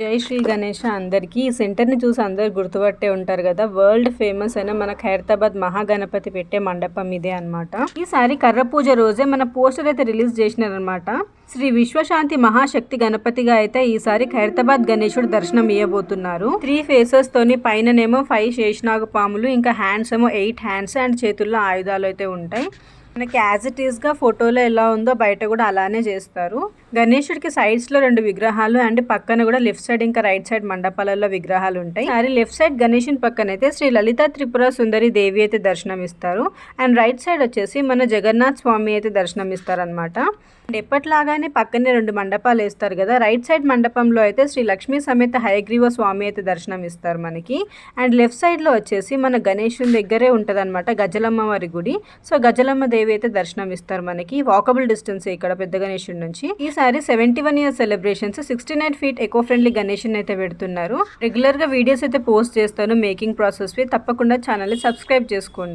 జై శ్రీ గణేష అందరికీ ఈ సెంటర్ని చూసి అందరు గుర్తుపట్టే ఉంటారు కదా. వరల్డ్ ఫేమస్ అయిన మన ఖైరతాబాద్ మహాగణపతి పెట్టే మండపం ఇదే అనమాట. ఈసారి కర్ర పూజ రోజే మన పోస్టర్ అయితే రిలీజ్ చేసినారనమాట. శ్రీ విశ్వశాంతి మహాశక్తి గణపతిగా అయితే ఈసారి ఖైరతాబాద్ గణేశుడు దర్శనం ఇవ్వబోతున్నారు. 3 ఫేసెస్ తోని పైననేమో 5 శేషనాగ పాములు, ఇంకా హ్యాండ్స్ ఏమో 8 హ్యాండ్స్ అండ్ చేతుల్లో ఆయుధాలు అయితే ఉంటాయి. మనకి యాజ్ ఇట్ ఈస్గా ఫోటోలో ఎలా ఉందో బయట కూడా అలానే చేస్తారు. గణేశుడికి సైడ్స్లో 2 విగ్రహాలు అండ్ పక్కన కూడా లెఫ్ట్ సైడ్ ఇంకా రైట్ సైడ్ మండపాలలో విగ్రహాలు ఉంటాయి. మరి లెఫ్ట్ సైడ్ గణేశుని పక్కన అయితే శ్రీ లలిత త్రిపుర సుందరి దేవి అయితే దర్శనం ఇస్తారు. అండ్ రైట్ సైడ్ వచ్చేసి మన జగన్నాథ్ స్వామి అయితే దర్శనం ఇస్తారనమాట. అండ్ ఎప్పట్లాగానే పక్కనే 2 మండపాలు వేస్తారు కదా. రైట్ సైడ్ మండపంలో అయితే శ్రీ లక్ష్మీ సమేత హయగ్రీవ స్వామి అయితే దర్శనం ఇస్తారు మనకి. అండ్ లెఫ్ట్ సైడ్లో వచ్చేసి మన గణేశుని దగ్గరే ఉంటుంది అనమాట గజలమ్మ వారి గుడి. సో గజలమ్మ దేవి అయితే దర్శనం ఇస్తారు మనకి. వాకబుల్ డిస్టెన్స్ ఇక్కడ పెద్ద గణేశుడి నుంచి. ఈసారి 71 years celebrations 69 feet eco friendly గణేశుని అయితే పెడుతున్నారు. రెగ్యులర్ గా వీడియోస్ అయితే పోస్ట్ చేస్తాను మేకింగ్ ప్రాసెస్ తప్పకుండా ఛానల్ ని సబ్స్క్రైబ్ చేసుకోండి.